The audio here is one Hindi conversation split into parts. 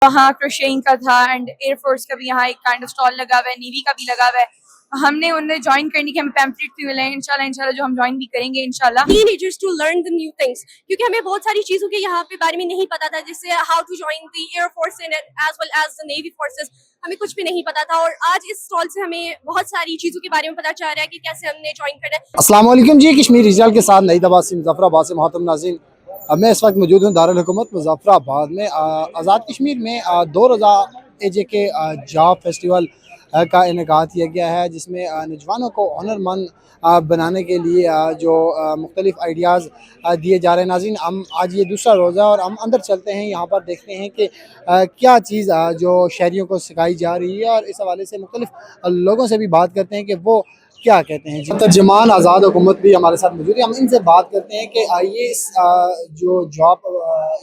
वहाँ क्रोशेइंग का था एंड एयरफोर्स का भी यहाँ एक काइंड ऑफ स्टॉल लगा हुआ है, नेवी का भी लगा हुआ है। हमने उन्हें ज्वाइन करने के हमें पैम्फलेट भी मिले हैं, इंशाल्लाह जो हम ज्वाइन भी करेंगे इंशाल्लाह। Teenagers to learn the new things, क्योंकि हमें बहुत सारी चीजों के यहाँ पे बारे में नहीं पता था, जैसे how to join the air force and as well as the navy forces. हमें कुछ भी नहीं पता था और आज इस स्टॉल से हमें बहुत सारी चीजों के बारे में पता चल रहा है कि कैसे हमने ज्वाइन करना है। अस्सलाम वालेकुम जी, कश्मीर रिजल्ट के साथ नई दवा से मुजफ्फराबाद से मोहतरम नाज़रीन। अब मैं इस वक्त मौजूद हूँ दारुल हुकूमत मुजफ्फराबाद में। आज़ाद कश्मीर में 2 रोज़ा AJ के जॉब फेस्टिवल का इनेकाद किया गया है, जिसमें नौजवानों को हुनरमंद बनाने के लिए जो मुख्तलिफ आइडियाज़ दिए जा रहे हैं। नाज़रीन, हम आज ये दूसरा रोज़ा और हम अंदर चलते हैं, यहाँ पर देखते हैं कि क्या चीज़ जो शहरियों को सिखाई जा रही है और इस हवाले से मुख्तलिफ लोगों से भी बात करते हैं कि वो क्या कहते हैं। जी, तर्जुमान आज़ाद हुकूमत भी हमारे साथ मौजूद है। हम इनसे बात करते हैं कि ये इस जो जॉब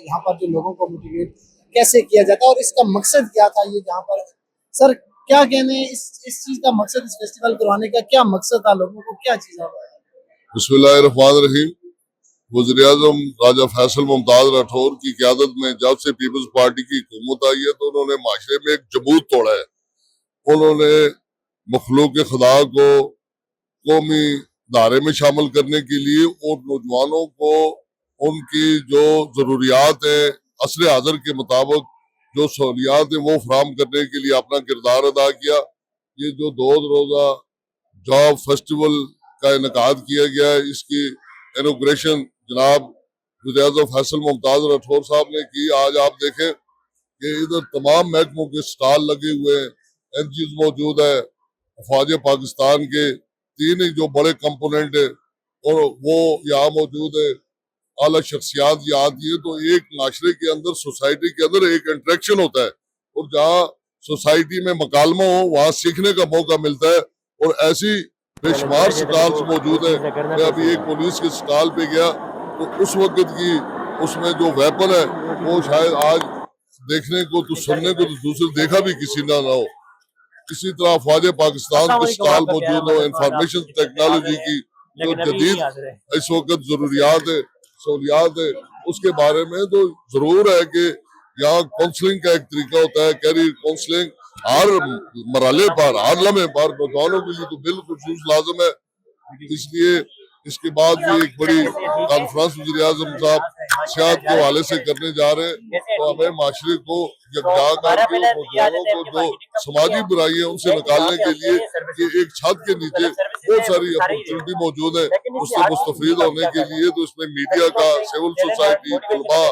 यहाँ पर जो लोगों को मोटिवेट कैसे किया जाता है और इसका मकसद क्या था, ये जहाँ पर सर क्या कहने हैं, इस चीज़ का मकसद, इस फेस्टिवल करवाने का क्या मकसद था, लोगों को क्या चीज़ है? बिस्मिल्लाहिर्रहमानिर्रहीम। वज़ीर-ए-आज़म राजा फैसल मुमताज़ राठौर की क़यादत में जब से पीपल्स पार्टी की हुकूमत आई है तो उन्होंने माशरे में एक जमूद तोड़ा है। उन्होंने मखलूक खुदा को कौमी दायरे में शामिल करने के लिए और नौजवानों को उनकी जो ज़रूरियात है असर हाज़िर के मुताबिक जो सहूलियात है वो फराहम करने के लिए अपना किरदार अदा किया। ये जो 2 रोज़ा जॉब फेस्टिवल का इनेकाद किया गया है, इसकी इनॉग्रेशन जनाब वज़ीर-ए-आज़म फैसल मुमताज़ राठौर साहब ने की। आज आप देखें कि इधर तमाम महकमों के स्टॉल लगे हुए हैं, NGOs मौजूद है, अफवाज पाकिस्तान के 3 ही जो बड़े कंपोनेंट है और वो यहाँ मौजूद है। आला शख्सियात यहाँ आती है तो एक माशरे के अंदर, सोसाइटी के अंदर एक इंटरेक्शन होता है और जहाँ सोसाइटी में मकालमा हो वहाँ सीखने का मौका मिलता है। और ऐसी बेशुमार स्टॉल्स मौजूद है। मैं अभी एक पुलिस के स्टॉल पे गया तो उस वक्त की उसमें जो वेपन है वो शायद आज देखने को तो सुनने को तो दूसरे देखा भी किसी ना हो। इसी तरह अफवाज पाकिस्तान के स्टॉल मौजूद हो, इंफॉर्मेशन टेक्नोलॉजी की जो जदीद इस वक्त जरूरियात है, सहूलियात है, उसके बारे में तो जरूर है कि यहाँ काउंसलिंग का एक तरीका होता है, कैरियर काउंसलिंग हर मरहले पर, हर लम्हे पर नौजवानों के लिए तो बिल्कुल लाजम है। इसलिए इसके बाद भी एक बड़ी कॉन्फ्रेंस वज़ीर-ए-आज़म साहब सियाहत के हवाले से करने जा रहे हैं, तो हमें माशरे को यकजा करके नौजवानों को जो समाजी बुराई है उनसे निकालने के लिए ये एक छत के नीचे बहुत सारी अपॉर्चुनिटी मौजूद है उससे मुस्तफीद होने के लिए। तो इसमें मीडिया का, सिविल सोसाइटी, तलबा,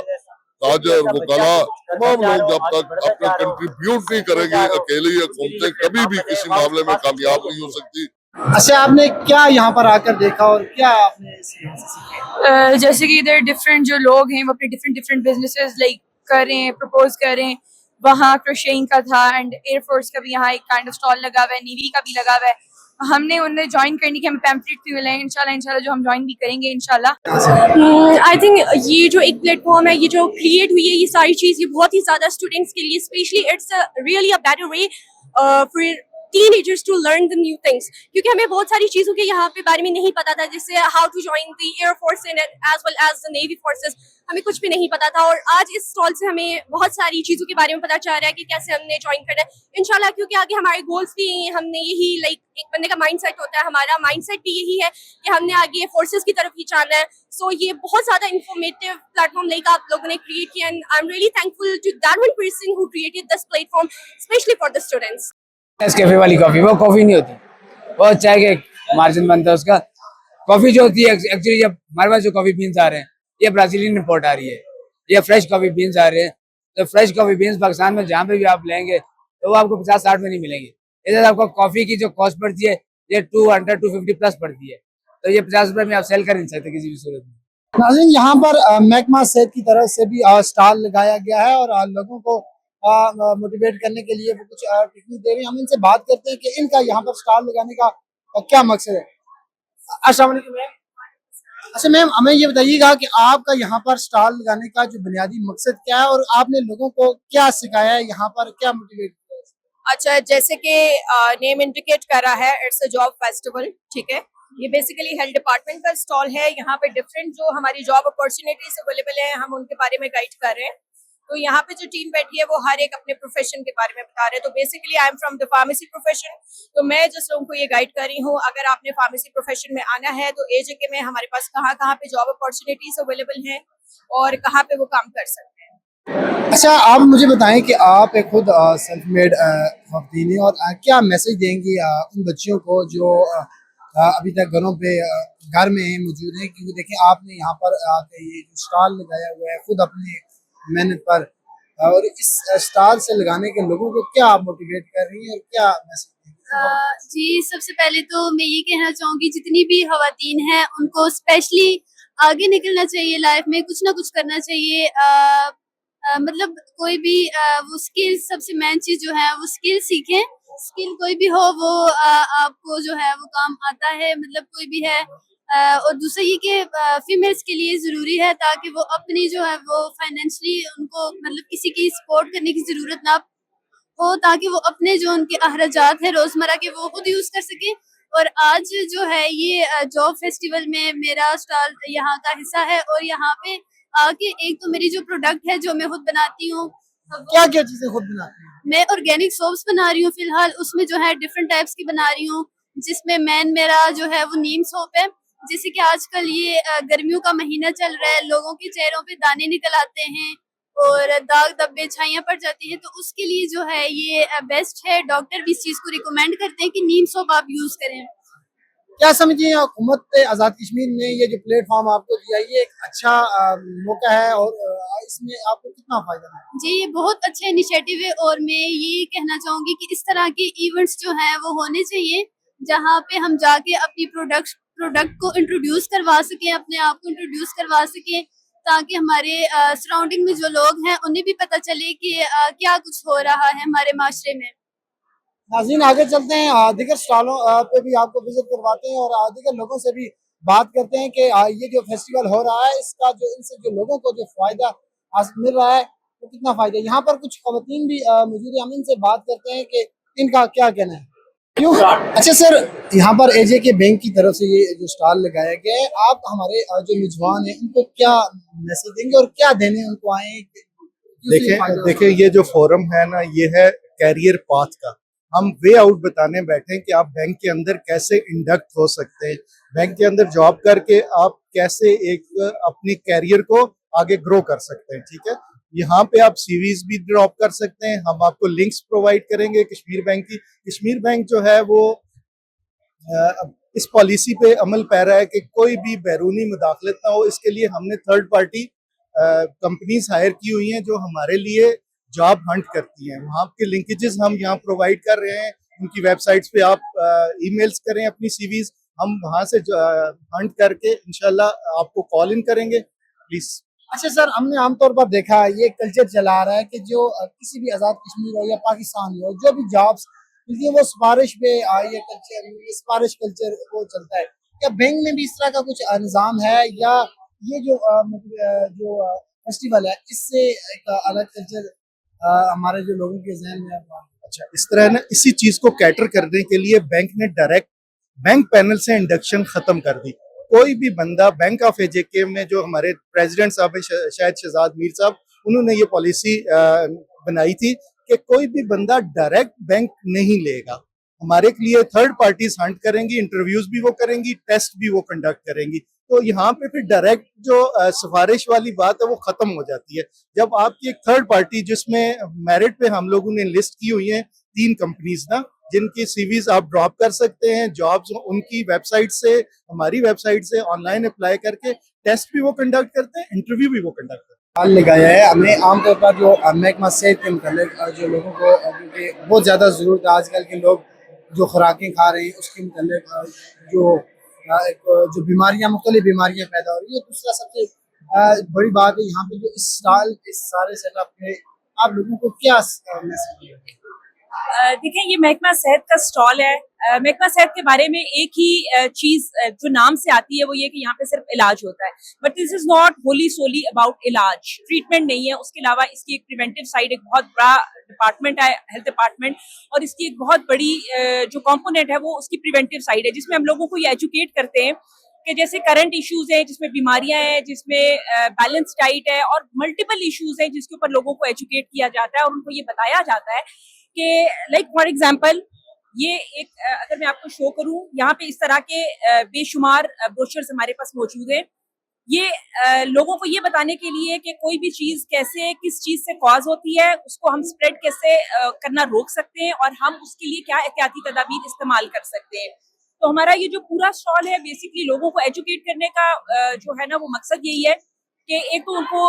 ताजर, वकला, तमाम लोग जब तक अपना कंट्रीब्यूट नहीं करेंगे, अकेले ही हुकूमतें कभी भी किसी मामले में कामयाब नहीं हो सकती। अच्छा, आपने क्या यहाँ पर आकर देखा और क्या आपने यहाँ से सीखा? जैसे कि इधर डिफरेंट जो लोग हैं वो अपने डिफरेंट डिफरेंट बिजनेसेस लाइक कर रहे हैं, प्रपोज कर रहे हैं। वहाँ क्रोशेइंग का था एंड एयरफोर्स का भी यहाँ एक काइंड ऑफ स्टॉल लगा हुआ है, नेवी का भी लगा हुआ है। हमने उन्हें ज्वाइन करने के हमें पैम्फलेट भी मिले हैं, इंशाल्लाह जो हम ज्वाइन भी करेंगे इंशाल्लाह। आई थिंक ये जो एक प्लेटफॉर्म है, ये जो क्रिएट हुई है, ये सारी चीज़, ये बहुत ही ज़्यादा स्टूडेंट्स के लिए specially it's really a better way for teenagers to learn the new things, क्योंकि हमें बहुत सारी चीज़ों के यहाँ पे बारे में नहीं पता था, जैसे how to join the air force and as well as the navy forces. हमें कुछ भी नहीं पता था और आज इस स्टॉल से हमें बहुत सारी चीज़ों के बारे में पता चल रहा है कि कैसे हमने ज्वाइन करना है इंशाल्लाह, क्योंकि आगे हमारे गोल्स भी हमने यही, लाइक एक बंदे का माइंडसेट होता है, हमारा माइंडसेट भी यही है कि हमने आगे फोर्सेस की तरफ ही जाना है। सो ये बहुत ज़्यादा इंफॉर्मेटिव प्लेटफॉर्म लाइक आप लोगों ने क्रिएट किया and I am really thankful to that one person who created this platform specially for the students. Nescafe वाली कॉफी, वो कॉफी नहीं होती, वो चाय के मार्जिन बनता है उसका। कॉफी जो होती है एक्चुअली, जब हमारे पास जो कॉफी बीन्स आ रहे हैं ये ब्राजीलियन इंपोर्ट आ रही है, ये फ्रेश कॉफी बीन्स आ रहे हैं। तो फ्रेश कॉफी बीन्स पाकिस्तान में जहाँ पे भी आप लेंगे तो वो आपको 50-60 में नहीं मिलेंगे। इधर आपको कॉफी की जो कॉस्ट पड़ती है ये 200-250 प्लस पड़ती है, तो ये 50 रुपए में आप सेल कर नहीं सकते किसी भी सूरत में। नाज़रीन, यहाँ पर महकमा सेहत की तरफ से भी स्टॉल लगाया गया है और लोगों को मोटिवेट करने के लिए वो कुछ टिप्पणी दे रहे हैं। हम इनसे बात करते हैं कि इनका यहाँ पर स्टॉल लगाने का क्या मकसद है। अस्सलाम वालेकुम मैम। अच्छा मैम, हमें ये बताइएगा कि आपका यहाँ पर स्टॉल लगाने का जो बुनियादी मकसद क्या है और आपने लोगों को क्या सिखाया है, यहाँ पर क्या मोटिवेट किया है? अच्छा, जैसे कि नेम इंडिकेट कर रहा है, इट्स अ जॉब फेस्टिवल, ठीक है। ये बेसिकली हेल्थ डिपार्टमेंट का स्टॉल है। यहाँ पे डिफरेंट जो हमारी जॉब अपॉर्चुनिटीज अवेलेबल है हम उनके बारे में गाइड कर रहे हैं। तो यहाँ पे जो टीम बैठी है वो हर एक अपने प्रोफेशन के बारे में बता रहे हैं। तो basically I am from the pharmacy profession, तो मैं जिस लोगों को ये गाइड कर रही हूँ, अगर आपने फार्मेसी प्रोफेशन में आना है तो एजेके में हमारे पास कहाँ कहाँ पे जॉब अपॉर्चुनिटीज अवेलेबल हैं और कहाँ पे वो काम कर सकते हैं। अच्छा, आप मुझे बताएं कि आप एक खुद सेल्फ मेड खवातीन हैं, और क्या मैसेज देंगी उन बच्चियों को जो अभी तक घरों पे घर में मौजूद हैं? क्योंकि देखिए, आपने यहाँ पर आके ये जो स्टॉल लगाया हुआ है खुद अपनी मेहनत पर, और इस स्टॉल से लगाने के लोगों को क्या आप मोटिवेट कर रही हैं और क्या मैसेज देंगी? जी, सबसे पहले तो मैं ये कहना चाहूँगी जितनी भी ख़वातीन हैं उनको स्पेशली आगे निकलना चाहिए लाइफ में, कुछ ना कुछ करना चाहिए। मतलब कोई भी वो स्किल, सबसे मेन चीज़ जो है वो स्किल सीखें। स्किल कोई भी हो वो आपको जो है वो काम आता है, मतलब कोई भी है। और दूसरा ये कि फीमेल्स के लिए ज़रूरी है ताकि वो अपनी जो है वो फाइनेंशियली उनको मतलब किसी की सपोर्ट करने की ज़रूरत ना हो, ताकि वो अपने जो उनके अखराजात है रोजमर्रा के वो खुद यूज कर सके। और आज जो है ये जॉब फेस्टिवल में मेरा स्टॉल यहाँ का हिस्सा है, और यहाँ पे आके एक तो मेरी जो प्रोडक्ट है जो मैं खुद बनाती हूँ, क्या क्या चीजें खुद बनाती हैं? मैं ऑर्गेनिक सोप्स बना रही हूँ फिलहाल, उसमें जो है डिफरेंट टाइप्स की बना रही हूँ, जिसमें मेन मेरा जो है वो नीम सोप है। जैसे कि आजकल ये गर्मियों का महीना चल रहा है, लोगों के चेहरों पे दाने निकल आते हैं और दाग धब्बे छाइयाँ पड़ जाती हैं, तो उसके लिए जो है ये बेस्ट है। डॉक्टर भी इस चीज़ को रिकमेंड करते हैं कि नीम सोप आप यूज़ करें। क्या समझिए, हुकूमत आज़ाद कश्मीर ने ये जो प्लेटफॉर्म आपको दिया, ये एक अच्छा मौका है, और इसमें आपको कितना फायदा है? जी, ये बहुत अच्छा इनिशिएटिव है, और मैं ये कहना चाहूँगी कि इस तरह के इवेंट्स जो हैं वो होने चाहिए, जहाँ पे हम जाके अपनी प्रोडक्ट को इंट्रोड्यूस करवा सकें, अपने आप को इंट्रोड्यूस करवा सकें, ताकि हमारे सराउंडिंग में जो लोग हैं उन्हें भी पता चले कि क्या कुछ हो रहा है हमारे माशरे में। नाज़रीन, आगे चलते हैं, दीगर स्टॉलों पे भी आपको विजिट करवाते हैं, और दीगर लोगों से भी बात करते हैं कि ये जो फेस्टिवल हो रहा है इसका जो इनसे जो लोगों को जो फायदा मिल रहा है वो कितना फायदा है। यहाँ पर कुछ खवातीन भी मौजूद हैं, हम इनसे बात करते हैं कि इनका क्या कहना है। क्यों? अच्छा सर, यहाँ पर एजे के बैंक की तरफ से ये जो स्टॉल लगाया गया है, आप हमारे जो मेजबान हैं उनको क्या मैसेज देंगे और क्या देने उनको आए हैं देखिए ये जो फोरम है ना, ये है कैरियर पाथ का। हम वे आउट बताने बैठे हैं कि आप बैंक के अंदर कैसे इंडक्ट हो सकते हैं, बैंक के अंदर जॉब करके आप कैसे एक अपनी कैरियर को आगे ग्रो कर सकते हैं। ठीक है, यहाँ पे आप सीवीज भी ड्रॉप कर सकते हैं, हम आपको लिंक्स प्रोवाइड करेंगे कश्मीर बैंक की। कश्मीर बैंक जो है वो इस पॉलिसी पे अमल पैरा है कि कोई भी बैरूनी मुदाखलत ना हो। इसके लिए हमने थर्ड पार्टी कंपनीज हायर की हुई हैं जो हमारे लिए जॉब हंट करती हैं। वहाँ के लिंकेजेस हम यहाँ प्रोवाइड कर रहे हैं, उनकी वेबसाइट्स पे आप ईमेल्स करें अपनी सीवीज, हम वहाँ से हंट करके इंशाल्लाह आपको कॉल इन करेंगे प्लीज। अच्छा सर, हमने आमतौर पर देखा है ये कल्चर चला आ रहा है कि जो किसी भी आज़ाद कश्मीर हो या पाकिस्तान हो, जो भी जॉब्स मिलती है वो सिफारिश पे ये कल्चर, ये सिफारिश कल्चर वो चलता है। क्या बैंक में भी इस तरह का कुछ निज़ाम है, या ये जो जो फेस्टिवल है इससे एक अलग कल्चर हमारे जो लोगों के जहन में है? अच्छा, इस तरह ना इसी चीज को कैटर करने के लिए बैंक ने डायरेक्ट बैंक पैनल से इंडक्शन खत्म कर दी। कोई भी बंदा बैंक ऑफ एजेके में, जो हमारे प्रेसिडेंट साहब हैं शायद शहजाद मीर साहब, उन्होंने ये पॉलिसी बनाई थी कि कोई भी बंदा डायरेक्ट बैंक नहीं लेगा। हमारे लिए थर्ड पार्टीज हंट करेंगी, इंटरव्यूज भी वो करेंगी, टेस्ट भी वो कंडक्ट करेंगी। तो यहाँ पे फिर डायरेक्ट जो सिफारिश वाली बात है वो खत्म हो जाती है। जब आपकी एक थर्ड पार्टी, जिसमें मेरिट पे हम लोगों ने लिस्ट की हुई है 3 कंपनीज ना, जिनकी सीवीज आप ड्रॉप कर सकते हैं, जॉब्स उनकी वेबसाइट से, हमारी वेबसाइट से ऑनलाइन अप्लाई करके टेस्ट भी वो कंडक्ट करते हैं, इंटरव्यू भी वो कंडक्ट करते हैं। हाल लगाया है हमने आमतौर पर जो महकमा सेहत के मतलब जो लोगों को, क्योंकि बहुत ज़्यादा ज़रूरत है आजकल के लोग जो खुराकें खा रहे हैं उसके मतलब जो जो बीमारियां, मुख्तलिफ बीमारियां पैदा हो रही है। दूसरा सबसे बड़ी बात है यहाँ पे जो इस साल इस सारे सेटअप में आप लोगों को क्या मैसेज है? देखिए, ये महकमा सेहत का स्टॉल है। महकमा सेहत के बारे में एक ही चीज जो नाम से आती है वो ये कि यहाँ पे सिर्फ इलाज होता है, but this is not wholly solely about इलाज, ट्रीटमेंट नहीं है। उसके अलावा इसकी एक प्रिवेंटिव साइड, एक बहुत बड़ा डिपार्टमेंट है हेल्थ डिपार्टमेंट, और इसकी एक बहुत बड़ी जो कंपोनेंट है वो उसकी प्रिवेंटिव साइड है, जिसमें हम लोगों को ये एजुकेट करते हैं कि जैसे करंट इश्यूज हैं जिसमें बीमारियां हैं, जिसमें बैलेंस डाइट है और मल्टीपल इश्यूज हैं जिसके ऊपर लोगों को एजुकेट किया जाता है और उनको ये बताया जाता है कि लाइक फॉर एग्जांपल ये एक अगर मैं आपको शो करूं, यहाँ पे इस तरह के बेशुमार ब्रोशर्स हमारे पास मौजूद हैं। ये लोगों को ये बताने के लिए कि कोई भी चीज कैसे किस चीज से कॉज होती है, उसको हम स्प्रेड कैसे करना रोक सकते हैं और हम उसके लिए क्या एहतियाती तदाबीर इस्तेमाल कर सकते हैं। तो हमारा ये जो पूरा स्टॉल है बेसिकली लोगों को एजुकेट करने का जो है ना वो मकसद यही है कि एक तो उनको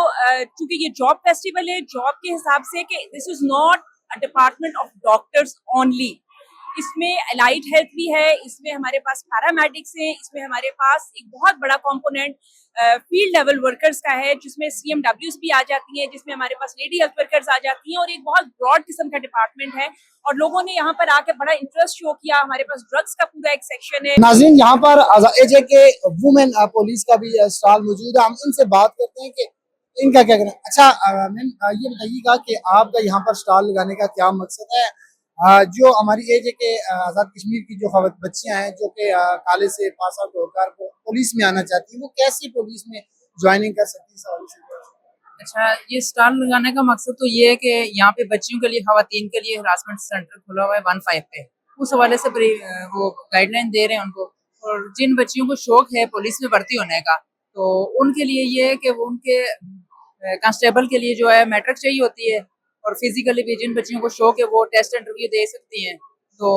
चूंकि ये जॉब फेस्टिवल है, जॉब के हिसाब से कि this is not a department of doctors only, इसमें अलाइड हेल्थ भी है, इसमें हमारे पास पैरामेडिक्स हैं, इसमें हमारे पास एक बहुत बड़ा कंपोनेंट फील्ड लेवल वर्कर्स का है जिसमें CMWs भी आ जाती हैं, जिसमें हमारे पास लेडी हेल्थ वर्कर्स आ जाती हैं और एक बहुत ब्रॉड किस्म का डिपार्टमेंट है। और लोगों ने यहाँ पर आके बड़ा इंटरेस्ट शो किया। हमारे पास ड्रग्स का पूरा एक सेक्शन है। नाज़रीन, यहाँ पर AJK वुमेन पुलिस का भी स्टॉल मौजूद है। हम इनसे बात करते हैं कि इनका क्या कहना है। अच्छा मैम, ये बताइएगा कि आपका यहाँ पर स्टॉल लगाने का क्या मकसद है। जो हमारी AJK आज़ाद कश्मीर की जो बच्चियाँ हैं जो कि कॉलेज से पास आउट होकर पुलिस में आना चाहती हैं, वो कैसे पुलिस में ज्वाइनिंग कर सकती है, सवाल से। अच्छा, ये स्टॉल लगाने का मकसद तो ये है कि यहाँ पे बच्चियों के लिए, खवातीन के लिए हरासमेंट सेंटर खुला हुआ है 15 पे, उस हवाले से वो गाइडलाइन दे रहे हैं उनको। और जिन बच्चियों को शौक है पुलिस में भर्ती होने का, तो उनके लिए ये है कि वो उनके कांस्टेबल के लिए जो है मैट्रिक चाहिए होती है, और फिजिकली भी जिन बच्चियों को शौक है वो टेस्ट इंटरव्यू दे सकती हैं। तो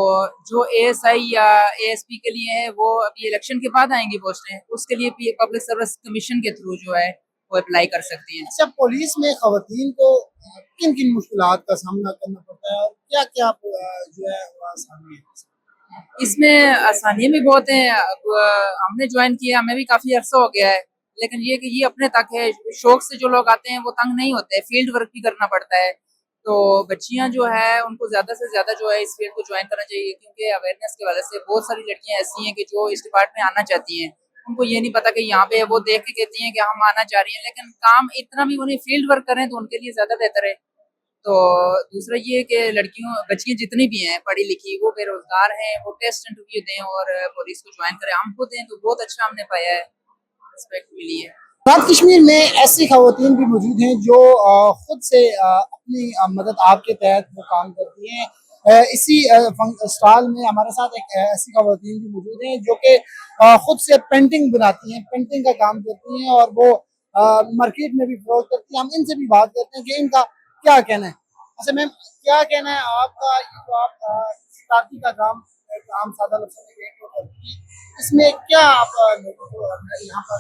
जो ASI या ASP के लिए है वो अभी इलेक्शन के बाद आएंगी पोस्टें, उसके लिए पब्लिक सर्विस कमीशन के थ्रू जो है वो अप्लाई कर सकती हैं। अच्छा, पुलिस में खवातीन को किन किन मुश्किलात का सामना करना पड़ता है और क्या क्या जो है वो आसानी है? इसमें आसानियाँ भी बहुत हैं। अब हमने ज्वाइन किया, हमें भी काफ़ी अर्सा हो गया है, लेकिन ये कि ये अपने तक है। शौक से जो लोग आते हैं वो तंग नहीं होते, फील्ड वर्क भी करना पड़ता है। तो बच्चियां जो है उनको ज़्यादा से ज़्यादा जो है इस फील्ड को ज्वाइन करना चाहिए, क्योंकि अवेयरनेस की वजह से बहुत सारी लड़कियां ऐसी हैं कि जो इस डिपार्टमेंट में आना चाहती हैं, उनको ये नहीं पता कि यहाँ पे वो देख के कहती हैं कि हम आना चाह रही हैं, लेकिन काम इतना भी उन्हें फील्ड वर्क करें तो उनके लिए ज़्यादा बेहतर है। तो दूसरा ये कि बच्चियां जितनी भी हैं पढ़ी लिखी, वो बेरोजगार हैं, वो टेस्ट इंटरव्यू दें और पुलिस को ज्वाइन करें। हम खुद हैं तो बहुत अच्छा हमने पाया है, रिस्पेक्ट मिली है। आज़ाद कश्मीर में ऐसी खवातीन भी मौजूद हैं जो खुद से अपनी मदद आपके तहत वो काम करती हैं। इसी स्टॉल में हमारे साथ एक ऐसी खवातीन भी मौजूद हैं जो कि खुद से पेंटिंग बनाती हैं, पेंटिंग का काम करती हैं और वो मार्केट में भी फरोख्त करती हैं। हम इनसे भी बात करते हैं कि इनका क्या कहना है। अच्छा मैम, क्या कहना है आपका, ये जो आप साथी का काम आम सादा लफ्ज़ों में करती हैं, इसमें क्या आप लोगों को यहाँ पर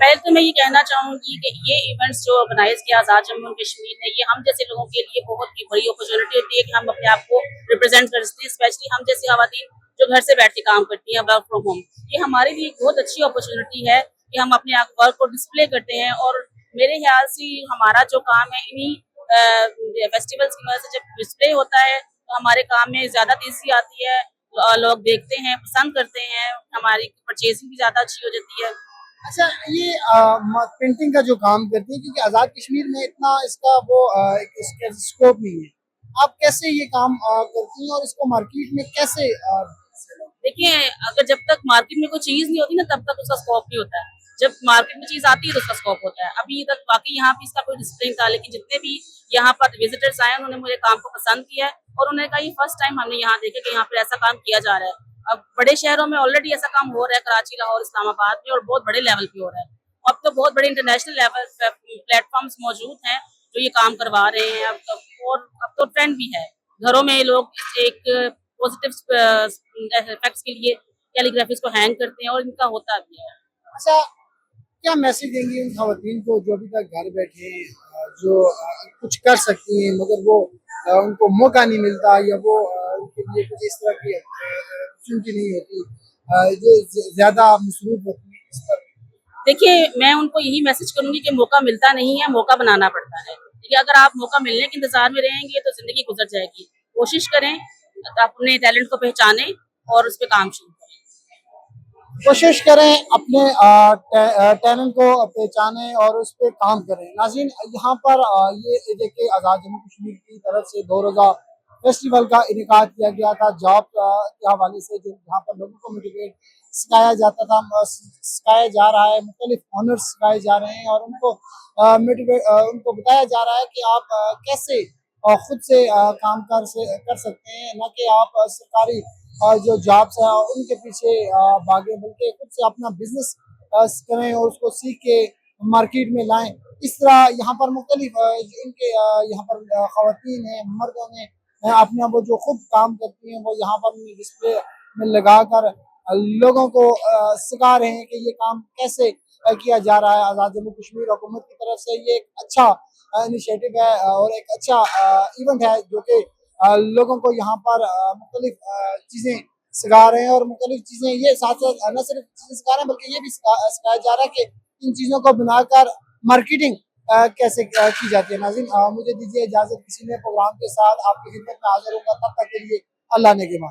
पहले तो मैं ये कहना चाहूँगी कि ये इवेंट्स जो ऑर्गेनाइज किया आज़ाद जम्मू और कश्मीर ने, ये हम जैसे लोगों के लिए बहुत ही बड़ी अपॉर्चुनिटी होती है कि हम अपने आप को रिप्रेजेंट कर सकते हैं, स्पेशली हम जैसी खवातीन जो घर से बैठ के काम करती हैं, वर्क फ्रॉम होम। ये हमारे लिए एक बहुत अच्छी अपॉर्चुनिटी है कि हम अपने आप वर्क को डिस्प्ले करते हैं। और मेरे ख्याल से हमारा जो काम है इन्हीं फेस्टिवल्स की वजह से जब डिस्प्ले होता है तो हमारे काम में ज़्यादा तेज़ी आती है, लोग देखते हैं, पसंद करते हैं, हमारी परचेजिंग भी ज़्यादा अच्छी हो जाती है। अच्छा, ये पेंटिंग का जो काम करती है, क्योंकि आज़ाद कश्मीर में इतना इसका वो इसका स्कोप नहीं है, आप कैसे ये काम करती हैं और इसको मार्केट में कैसे देखिए, अगर जब तक मार्केट में कोई चीज नहीं होती ना तब तक उसका स्कोप नहीं होता है। जब मार्केट में चीज आती है तो उसका स्कोप होता है। अभी तक वाकई यहाँ पे इसका कोई डिस्प्ले था, लेकिन जितने भी यहाँ पर विजिटर्स आए उन्होंने मुझे काम को पसंद किया है और उन्होंने कहा ये फर्स्ट टाइम हमने यहाँ देखा कि यहाँ पर ऐसा काम किया जा रहा है। अब बड़े शहरों में ऑलरेडी ऐसा काम हो रहा है, कराची, लाहौर, इस्लामाबाद में, और बहुत बड़े लेवल पे हो रहा है। अब तो बहुत बड़े इंटरनेशनल लेवल प्लेटफॉर्म्स मौजूद हैं जो ये काम करवा रहे हैं। अब तो ट्रेंड भी है, घरों में लोग एक पॉजिटिव इफेक्ट्स के लिए कैलीग्राफीज को हैंग करते हैं और इनका होता भी है। अच्छा, क्या मैसेज देंगे उन खवातीन को जो अभी तक घर बैठे हैं, जो कुछ कर सकती हैं मगर वो उनको मौका नहीं मिलता, या वो उनके लिए कुछ इस तरह की opportunity नहीं होती, जो ज्यादा मसरूफ होती है इस पर? देखिए, मैं उनको यही मैसेज करूंगी कि मौका मिलता नहीं है, मौका बनाना पड़ता है। देखिए, अगर आप मौका मिलने के इंतजार में रहेंगे तो जिंदगी गुजर जाएगी। कोशिश करें, अपने टैलेंट को पहचानें और उस पर काम शुरू करें। कोशिश करें, अपने टैलेंट को पहचानें और उस पर काम करें। नाज़रीन, यहाँ पर ये AJK आज़ाद जम्मू कश्मीर की तरफ से 2000 फेस्टिवल का इनेकाद किया गया था जॉब के हवाले से, जो जहाँ पर लोगों को मोटिवेट सिखाया जाता था, सिखाया जा रहा है, मुख्तलिफ ऑनर्स सिखाए जा रहे हैं और उनको उनको बताया जा रहा है कि आप कैसे खुद से काम कर सकते हैं, न कि आप सरकारी जो जॉब्स है उनके पीछे भागे, बल्कि खुद से अपना बिजनेस करें और उसको सीख के मार्केट में लाएं। इस तरह यहाँ पर मुख्तलिफ इनके यहाँ पर ख़वातीन हैं, मर्दों ने अपना वो जो खुद काम करती हैं वो यहाँ पर डिस्प्ले में लगा कर लोगों को सिखा रहे हैं कि ये काम कैसे किया जा रहा है। आज़ाद जम्मू कश्मीर हुकूमत की तरफ से ये एक अच्छा इनिशिएटिव है और एक अच्छा इवेंट है जो कि लोगों को यहाँ पर मुख्तलिफ चीज़ें सिखा रहे हैं और मुख्तलिफ चीज़ें ये साथ साथ न सिर्फ चीज़ें सिखा रहे हैं बल्कि ये भी सिखाया जा रहा है कि इन चीज़ों को बनाकर मार्केटिंग कैसे की जाती है। नाज़रीन, मुझे दीजिए इजाज़त, किसी नए प्रोग्राम के साथ आपकी खिदमत में हाजिर होगा, तब तक के लिए अल्लाह ने के बाद।